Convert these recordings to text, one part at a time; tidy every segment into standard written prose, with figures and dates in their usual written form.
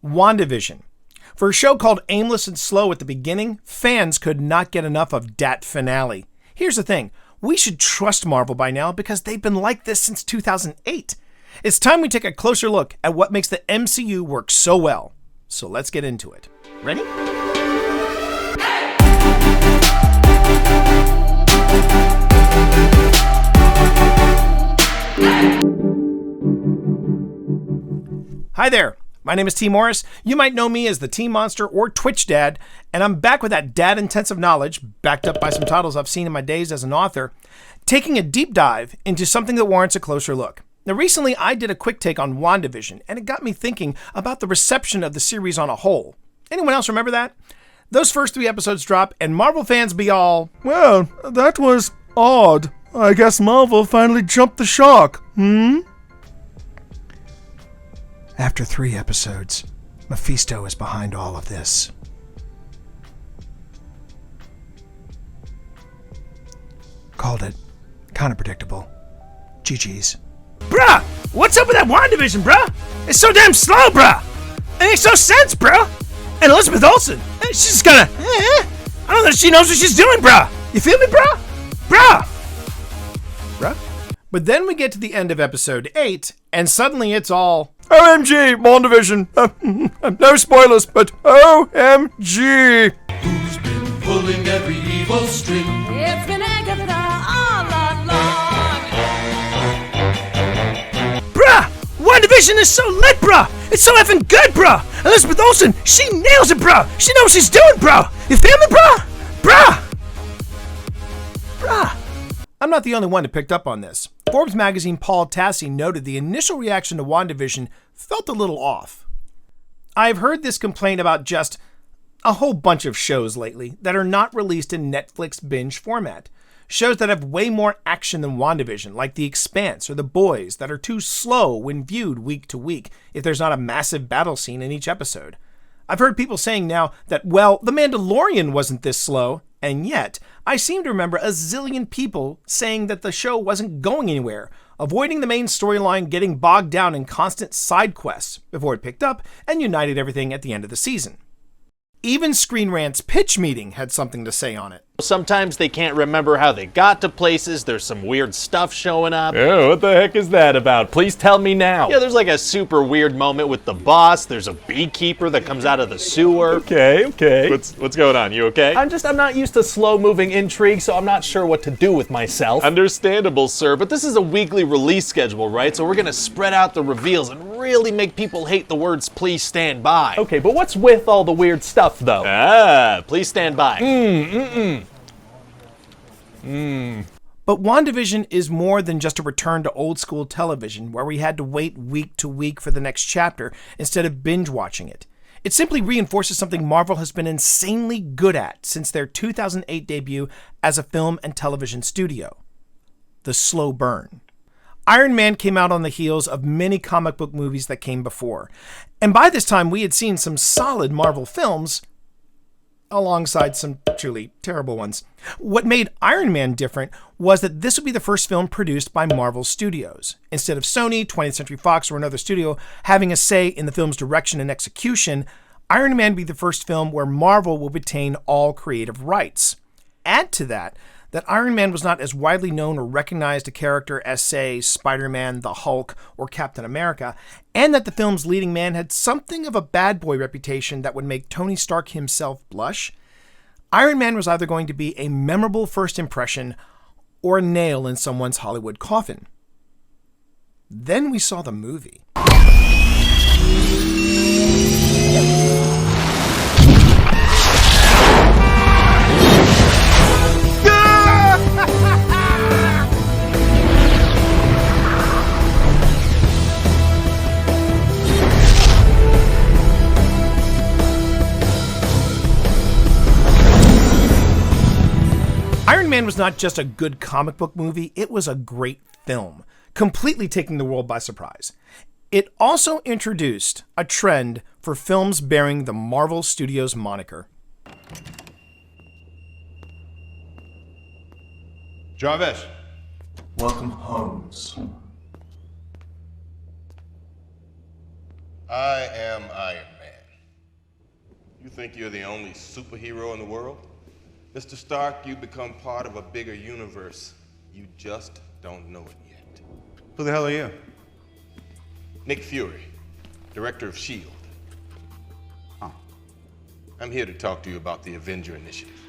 WandaVision. For a show called aimless and slow at the beginning, fans could not get enough of that finale. Here's the thing, we should trust Marvel by now because they've been like this since 2008. It's time we take a closer look at what makes the MCU work so well. So let's get into it. Ready? Hi there, my name is T. Morris. You might know me as the T Monster or Twitch Dad, and I'm back with that dad-intensive knowledge, backed up by some titles I've seen in my days as an author, taking a deep dive into something that warrants a closer look. Now recently I did a quick take on WandaVision, and it got me thinking about the reception of the series on a whole. Anyone else remember that? Those first 3 episodes drop, and Marvel fans be all, "Well, that was odd. I guess Marvel finally jumped the shark, After 3 episodes, Mephisto is behind all of this. Called it. Kinda predictable. GG's. Bruh, what's up with that WandaVision, bruh? It's so damn slow, bruh. It makes no sense, bruh. And Elizabeth Olsen, she's just kinda, I don't know if she knows what she's doing, bruh. You feel me, bruh? Bruh. But then we get to the end of episode 8, and suddenly it's all, OMG, WandaVision. No spoilers, but OMG. Who's been pulling every evil string? It's been Agatha all along. Bruh, WandaVision is so lit, bruh. It's so effing good, bruh. Elizabeth Olsen, she nails it, bruh. She knows what she's doing, bruh. You feel me, bruh? Bruh. I'm not the only one who picked up on this. Forbes magazine Paul Tassi noted the initial reaction to WandaVision felt a little off. I've heard this complaint about just a whole bunch of shows lately that are not released in Netflix binge format. Shows that have way more action than WandaVision, like The Expanse or The Boys, that are too slow when viewed week to week if there's not a massive battle scene in each episode. I've heard people saying now that, well, The Mandalorian wasn't this slow, and yet I seem to remember a zillion people saying that the show wasn't going anywhere, avoiding the main storyline, getting bogged down in constant side quests before it picked up and united everything at the end of the season. Even ScreenRant's pitch meeting had something to say on it. Sometimes they can't remember how they got to places, there's some weird stuff showing up. Oh, what the heck is that about? Please tell me now. Yeah, there's like a super weird moment with the boss, there's a beekeeper that comes out of the sewer. Okay. What's going on, you okay? I'm not used to slow-moving intrigue, so I'm not sure what to do with myself. Understandable, sir, but this is a weekly release schedule, right? So we're gonna spread out the reveals and really make people hate the words "please stand by." Okay, but what's with all the weird stuff, though? Please stand by. But WandaVision is more than just a return to old school television where we had to wait week to week for the next chapter instead of binge watching it. It simply reinforces something Marvel has been insanely good at since their 2008 debut as a film and television studio: the slow burn. Iron Man came out on the heels of many comic book movies that came before, and by this time we had seen some solid Marvel films alongside some truly terrible ones. What made Iron Man different was that this would be the first film produced by Marvel Studios. Instead of Sony, 20th Century Fox, or another studio having a say in the film's direction and execution, Iron Man would be the first film where Marvel would retain all creative rights. Add to that Iron Man was not as widely known or recognized a character as, say, Spider-Man, the Hulk, or Captain America, and that the film's leading man had something of a bad boy reputation that would make Tony Stark himself blush. Iron Man was either going to be a memorable first impression or a nail in someone's Hollywood coffin. Then we saw the movie. Iron Man was not just a good comic book movie, it was a great film, completely taking the world by surprise. It also introduced a trend for films bearing the Marvel Studios moniker. Jarvis. Welcome, Holmes. I am Iron Man. You think you're the only superhero in the world? Mr. Stark, you become part of a bigger universe. You just don't know it yet. Who the hell are you? Nick Fury, director of S.H.I.E.L.D. Oh. I'm here to talk to you about the Avenger Initiative.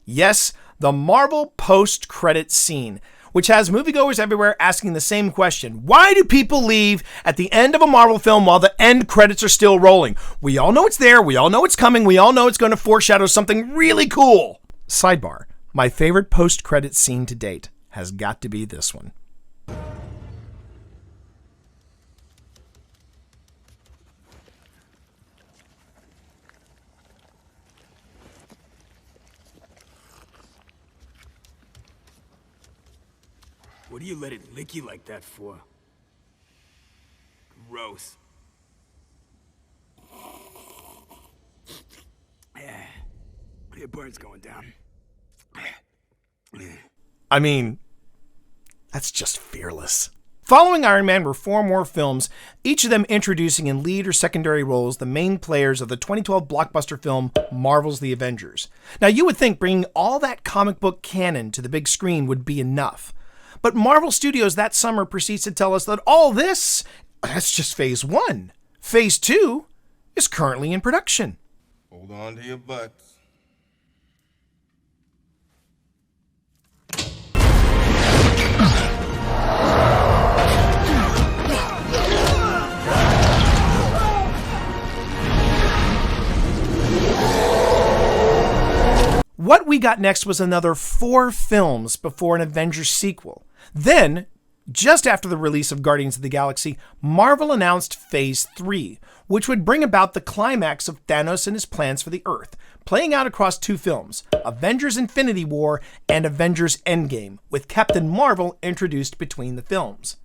Yes, the Marvel post-credit scene, which has moviegoers everywhere asking the same question. Why do people leave at the end of a Marvel film while the end credits are still rolling? We all know it's there. We all know it's coming. We all know it's going to foreshadow something really cool. Sidebar, my favorite post-credit scene to date has got to be this one. What do you let it lick you like that for? Gross. Your bird's going down. I mean, that's just fearless. Following Iron Man were 4 more films, each of them introducing in lead or secondary roles the main players of the 2012 blockbuster film Marvel's The Avengers. Now, you would think bringing all that comic book canon to the big screen would be enough. But Marvel Studios that summer proceeds to tell us that all this, that's just phase 1. Phase 2 is currently in production. Hold on to your butts. What we got next was another 4 films before an Avengers sequel. Then, just after the release of Guardians of the Galaxy, Marvel announced Phase 3, which would bring about the climax of Thanos and his plans for the Earth, playing out across 2 films, Avengers Infinity War and Avengers Endgame, with Captain Marvel introduced between the films.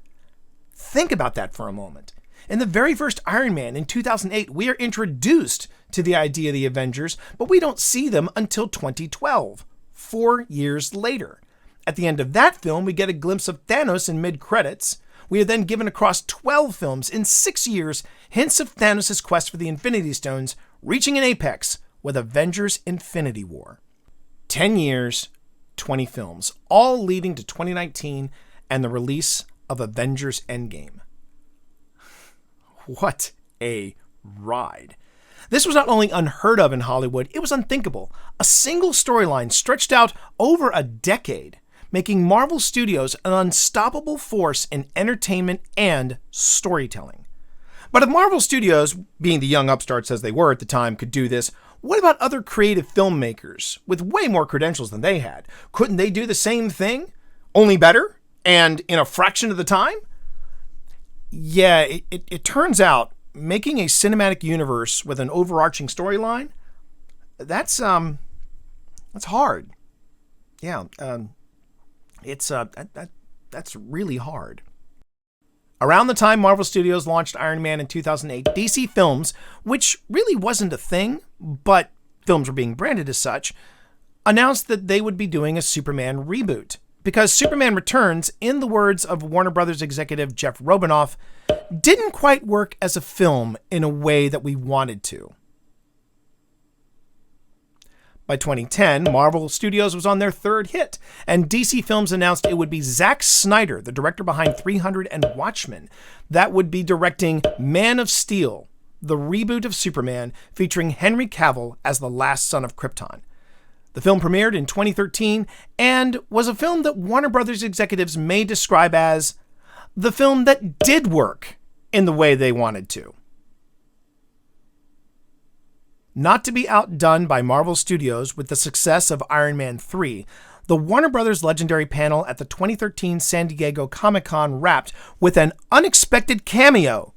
Think about that for a moment. In the very first Iron Man in 2008, we are introduced to the idea of the Avengers, but we don't see them until 2012, 4 years later. At the end of that film, we get a glimpse of Thanos in mid-credits. We are then given across 12 films in 6 years hints of Thanos' quest for the Infinity Stones, reaching an apex with Avengers Infinity War. 10 years, 20 films, all leading to 2019 and the release of Avengers Endgame. What a ride. This was not only unheard of in Hollywood, it was unthinkable. A single storyline stretched out over a decade, making Marvel Studios an unstoppable force in entertainment and storytelling. But if Marvel Studios, being the young upstarts as they were at the time, could do this, what about other creative filmmakers with way more credentials than they had? Couldn't they do the same thing, only better, and in a fraction of the time? Yeah, it turns out making a cinematic universe with an overarching storyline, that's hard. Yeah, that's really hard. Around the time Marvel Studios launched Iron Man in 2008, DC Films, which really wasn't a thing, but films were being branded as such, announced that they would be doing a Superman reboot. Because Superman Returns, in the words of Warner Brothers executive Jeff Robinoff, didn't quite work as a film in a way that we wanted to. By 2010, Marvel Studios was on their 3rd hit, and DC Films announced it would be Zack Snyder, the director behind 300 and Watchmen, that would be directing Man of Steel, the reboot of Superman, featuring Henry Cavill as the last son of Krypton. The film premiered in 2013 and was a film that Warner Brothers executives may describe as the film that did work in the way they wanted to. Not to be outdone by Marvel Studios with the success of Iron Man 3, the Warner Brothers legendary panel at the 2013 San Diego Comic-Con wrapped with an unexpected cameo.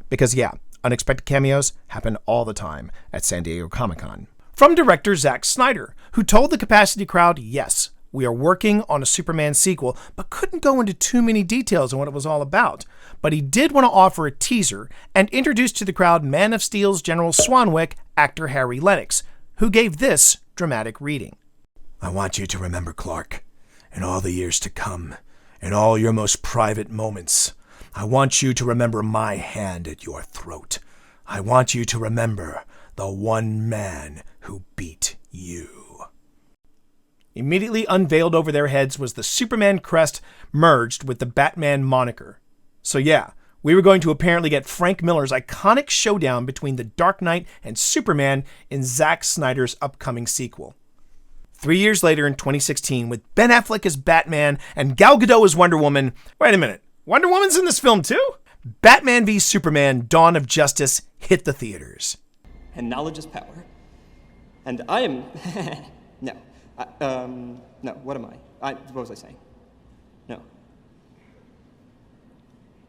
Because yeah, unexpected cameos happen all the time at San Diego Comic-Con. From director Zack Snyder, who told the capacity crowd, yes, we are working on a Superman sequel, but couldn't go into too many details on what it was all about. But he did want to offer a teaser and introduce to the crowd Man of Steel's General Swanwick, actor Harry Lennox, who gave this dramatic reading. I want you to remember, Clark, in all the years to come, in all your most private moments, I want you to remember my hand at your throat. I want you to remember the one man who beat you. Immediately unveiled over their heads was the Superman crest merged with the Batman moniker. So yeah, we were going to apparently get Frank Miller's iconic showdown between the Dark Knight and Superman in Zack Snyder's upcoming sequel. 3 years later in 2016, with Ben Affleck as Batman and Gal Gadot as Wonder Woman, wait a minute, Wonder Woman's in this film too? Batman v Superman: Dawn of Justice hit the theaters. And knowledge is power. And I am... No, what am I? What was I saying? No.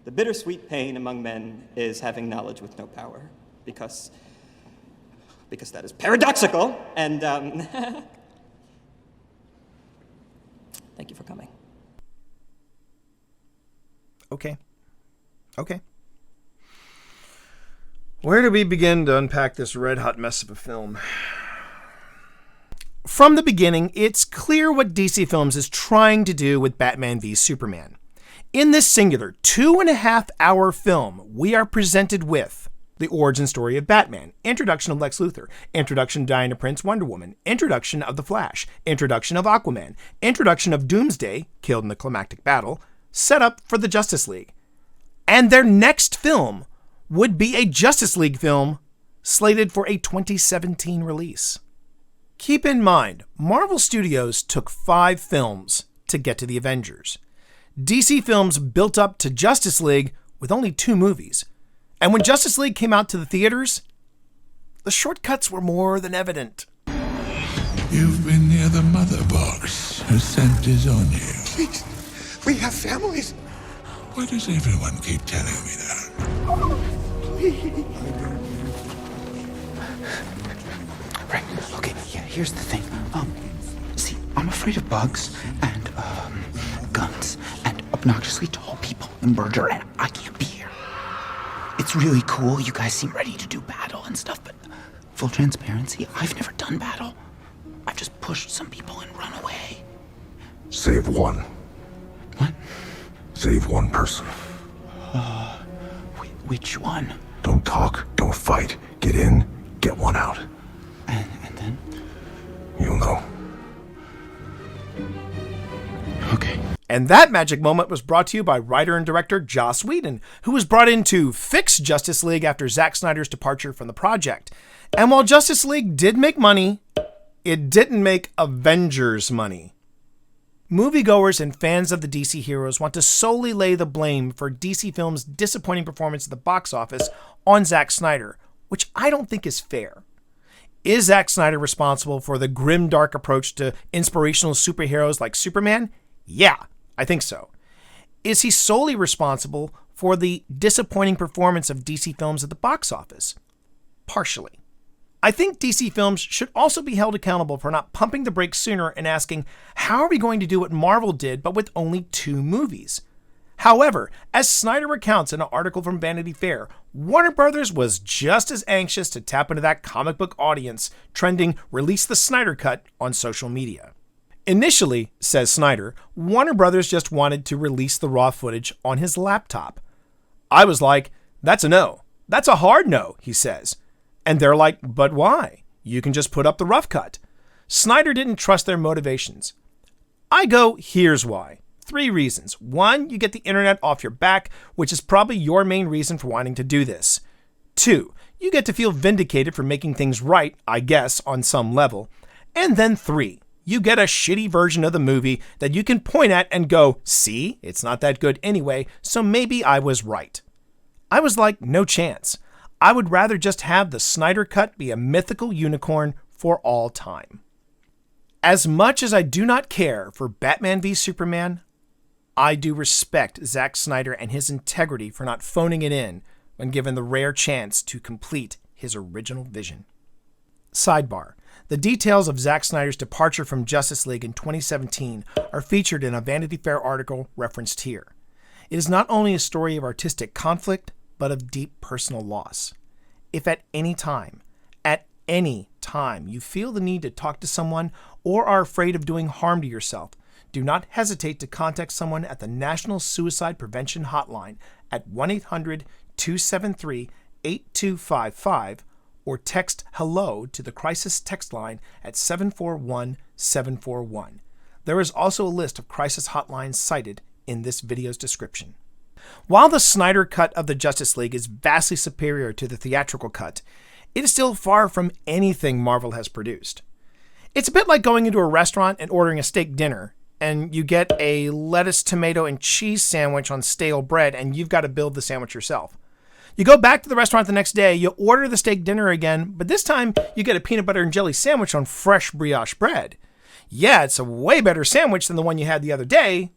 The bittersweet pain among men is having knowledge with no power, because that is paradoxical, and, thank you for coming. Okay. Where do we begin to unpack this red-hot mess of a film? From the beginning, it's clear what DC Films is trying to do with Batman v Superman. In this singular 2.5-hour film, we are presented with the origin story of Batman, introduction of Lex Luthor, introduction of Diana Prince Wonder Woman, introduction of The Flash, introduction of Aquaman, introduction of Doomsday, killed in the climactic battle, set up for the Justice League. And their next film would be a Justice League film slated for a 2017 release. Keep in mind, Marvel Studios took 5 films to get to the Avengers. DC Films built up to Justice League with only 2 movies. And when Justice League came out to the theaters, the shortcuts were more than evident. You've been near the mother box. Her scent is on you. Please, we have families. Why does everyone keep telling me that? Right, okay, yeah, here's the thing. See, I'm afraid of bugs and, guns and obnoxiously tall people and murder, and I can't be here. It's really cool, you guys seem ready to do battle and stuff, but full transparency, I've never done battle. I've just pushed some people and run away. Save one. What? Save one person. Which one? Don't talk, don't fight. Get in, get one out. And then? You'll know. Okay. And that magic moment was brought to you by writer and director Joss Whedon, who was brought in to fix Justice League after Zack Snyder's departure from the project. And while Justice League did make money, it didn't make Avengers money. Moviegoers and fans of the DC heroes want to solely lay the blame for DC Films' disappointing performance at the box office on Zack Snyder, which I don't think is fair. Is Zack Snyder responsible for the grim, dark approach to inspirational superheroes like Superman? Yeah, I think so. Is he solely responsible for the disappointing performance of DC Films at the box office? Partially. I think DC Films should also be held accountable for not pumping the brakes sooner and asking, how are we going to do what Marvel did but with only 2 movies? However, as Snyder recounts in an article from Vanity Fair, Warner Brothers was just as anxious to tap into that comic book audience trending "Release the Snyder Cut" on social media. Initially, says Snyder, Warner Brothers just wanted to release the raw footage on his laptop. I was like, that's a no. That's a hard no, he says. And they're like, but why? You can just put up the rough cut. Snyder didn't trust their motivations. I go, here's why. 3 reasons. 1, you get the internet off your back, which is probably your main reason for wanting to do this. 2, you get to feel vindicated for making things right, I guess, on some level. And then 3, you get a shitty version of the movie that you can point at and go, see, it's not that good anyway, so maybe I was right. I was like, no chance. I would rather just have the Snyder Cut be a mythical unicorn for all time. As much as I do not care for Batman v Superman, I do respect Zack Snyder and his integrity for not phoning it in when given the rare chance to complete his original vision. Sidebar. The details of Zack Snyder's departure from Justice League in 2017 are featured in a Vanity Fair article referenced here. It is not only a story of artistic conflict, but of deep personal loss. If at any time you feel the need to talk to someone or are afraid of doing harm to yourself, do not hesitate to contact someone at the National Suicide Prevention Hotline at 1-800-273-8255 or text HELLO to the crisis text line at 741-741. There is also a list of crisis hotlines cited in this video's description. While the Snyder cut of the Justice League is vastly superior to the theatrical cut, it is still far from anything Marvel has produced. It's a bit like going into a restaurant and ordering a steak dinner, and you get a lettuce, tomato, and cheese sandwich on stale bread, and you've got to build the sandwich yourself. You go back to the restaurant the next day, you order the steak dinner again, but this time you get a peanut butter and jelly sandwich on fresh brioche bread. Yeah, it's a way better sandwich than the one you had the other day,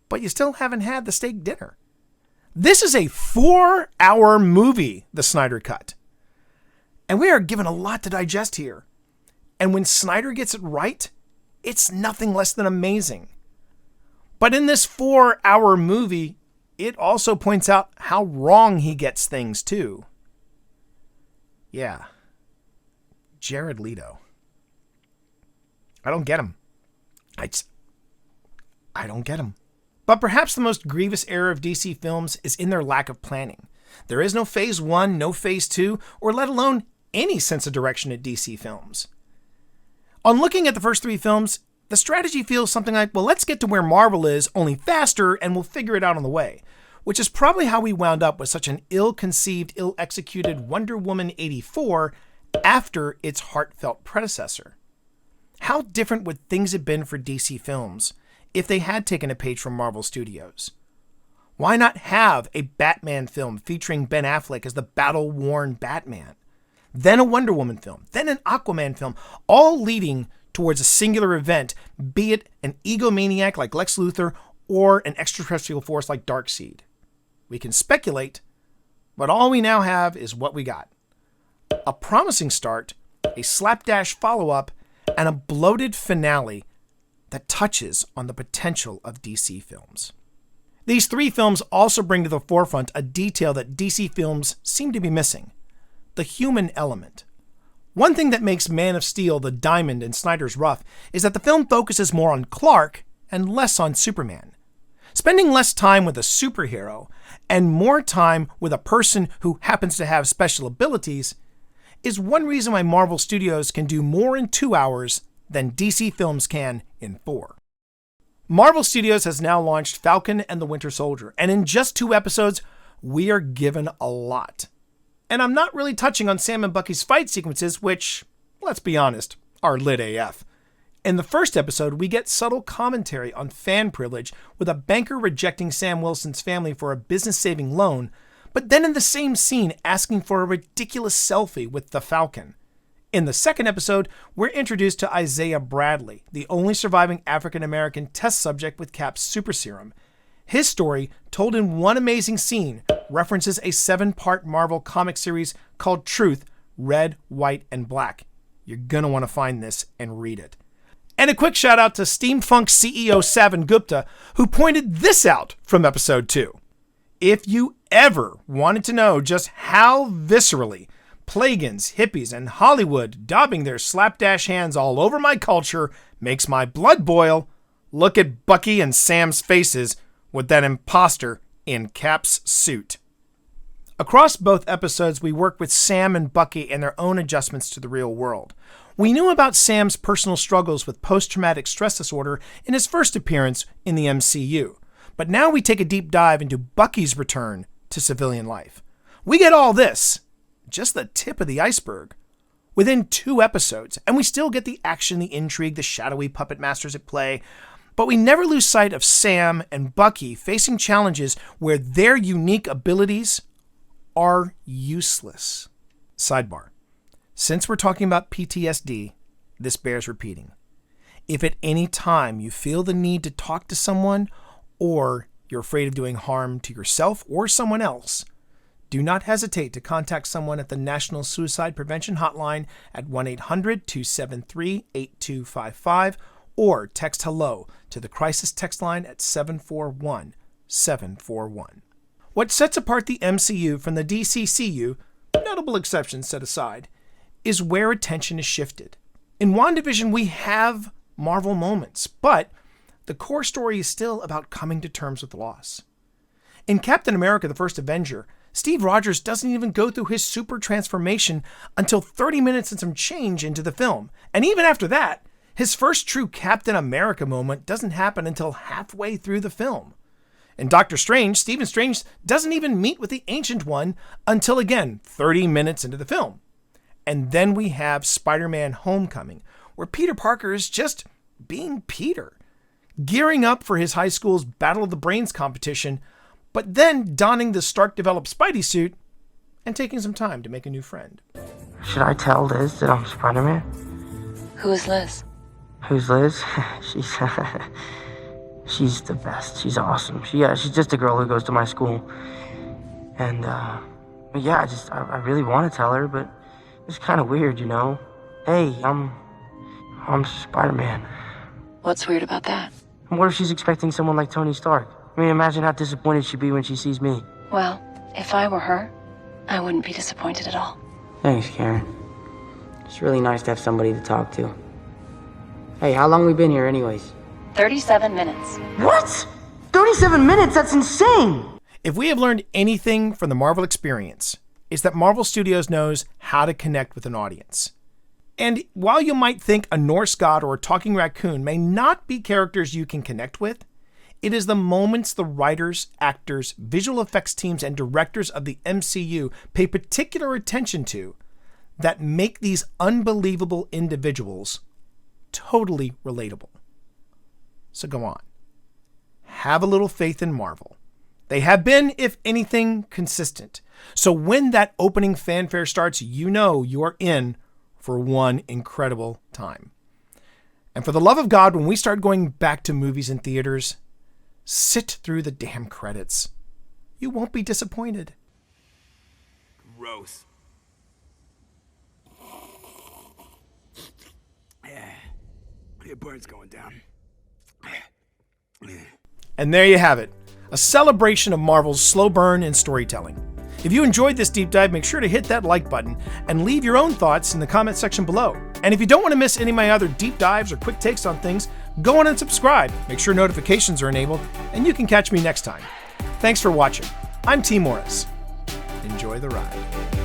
but you still haven't had the steak dinner. This is a 4-hour movie, the Snyder cut. And we are given a lot to digest here. And when Snyder gets it right, it's nothing less than amazing. But in this 4-hour movie, it also points out how wrong he gets things too. Yeah. Jared Leto. I don't get him. I don't get him. But perhaps the most grievous error of DC films is in their lack of planning. There is no Phase 1, no Phase 2, or let alone any sense of direction at DC films. On looking at the first 3 films, the strategy feels something like, well, let's get to where Marvel is, only faster, and we'll figure it out on the way. Which is probably how we wound up with such an ill-conceived, ill-executed Wonder Woman 84 after its heartfelt predecessor. How different would things have been for DC films if they had taken a page from Marvel Studios? Why not have a Batman film featuring Ben Affleck as the battle-worn Batman? Then a Wonder Woman film, then an Aquaman film, all leading towards a singular event, be it an egomaniac like Lex Luthor or an extraterrestrial force like Darkseid. We can speculate, but all we now have is what we got. A promising start, a slapdash follow-up, and a bloated finale that touches on the potential of DC films. These 3 films also bring to the forefront a detail that DC films seem to be missing: the human element. One thing that makes Man of Steel the diamond in Snyder's rough is that the film focuses more on Clark and less on Superman. Spending less time with a superhero and more time with a person who happens to have special abilities is one reason why Marvel Studios can do more in 2 hours than DC films can in 4. Marvel Studios has now launched Falcon and the Winter Soldier, and in just 2 episodes, we are given a lot. And I'm not really touching on Sam and Bucky's fight sequences, which, let's be honest, are lit AF. In the first episode, we get subtle commentary on fan privilege with a banker rejecting Sam Wilson's family for a business-saving loan, but then in the same scene asking for a ridiculous selfie with the Falcon. In the second episode, we're introduced to Isaiah Bradley, the only surviving African-American test subject with Cap's super serum. His story, told in one amazing scene, references a 7-part Marvel comic series called Truth, Red, White, and Black. You're gonna want to find this and read it. And a quick shout out to Steamfunk CEO Savan Gupta, who pointed this out from episode 2. If you ever wanted to know just how viscerally Plagans, hippies, and Hollywood daubing their slapdash hands all over my culture makes my blood boil, look at Bucky and Sam's faces with that imposter in Cap's suit. Across both episodes, we work with Sam and Bucky and their own adjustments to the real world. We knew about Sam's personal struggles with post-traumatic stress disorder in his first appearance in the MCU, but now we take a deep dive into Bucky's return to civilian life. We get all this, just the tip of the iceberg, within 2 episodes, and we still get the action, the intrigue, the shadowy puppet masters at play, but we never lose sight of Sam and Bucky facing challenges where their unique abilities are useless. Sidebar. Since we're talking about PTSD, this bears repeating. If at any time you feel the need to talk to someone or you're afraid of doing harm to yourself or someone else, do not hesitate to contact someone at the National Suicide Prevention Hotline at 1-800-273-8255 or text HELLO to the crisis text line at 741-741. What sets apart the MCU from the DCCU, notable exceptions set aside, is where attention is shifted. In WandaVision, we have Marvel moments, but the core story is still about coming to terms with loss. In Captain America: The First Avenger, Steve Rogers doesn't even go through his super transformation until 30 minutes and some change into the film. And even after that, his first true Captain America moment doesn't happen until halfway through the film. In Doctor Strange, Stephen Strange doesn't even meet with the Ancient One until, again, 30 minutes into the film. And then we have Spider-Man: Homecoming, where Peter Parker is just being Peter, gearing up for his high school's Battle of the Brains competition, but then donning the Stark-developed Spidey suit and taking some time to make a new friend. Should I tell Liz that I'm Spider-Man? Who is Liz? Who's Liz? She's the best. She's awesome. She's just a girl who goes to my school. And, I really want to tell her, but it's kind of weird, you know? Hey, I'm Spider-Man. What's weird about that? And what if she's expecting someone like Tony Stark? I mean, imagine how disappointed she'd be when she sees me. Well, if I were her, I wouldn't be disappointed at all. Thanks, Karen. It's really nice to have somebody to talk to. Hey, how long we been here anyways? 37 minutes. What? 37 minutes? That's insane! If we have learned anything from the Marvel experience, it's that Marvel Studios knows how to connect with an audience. And while you might think a Norse god or a talking raccoon may not be characters you can connect with, it is the moments the writers, actors, visual effects teams, and directors of the MCU pay particular attention to that make these unbelievable individuals totally relatable. So go on. Have a little faith in Marvel. They have been, if anything, consistent. So when that opening fanfare starts, you know you are in for one incredible time. And for the love of God, when we start going back to movies and theaters, sit through the damn credits. You won't be disappointed. Gross. Your bird's going down. And there you have it. A celebration of Marvel's slow burn and storytelling. If you enjoyed this deep dive, make sure to hit that like button and leave your own thoughts in the comment section below. And if you don't want to miss any of my other deep dives or quick takes on things, go on and subscribe. Make sure notifications are enabled, and you can catch me next time. Thanks for watching. I'm T. Morris. Enjoy the ride.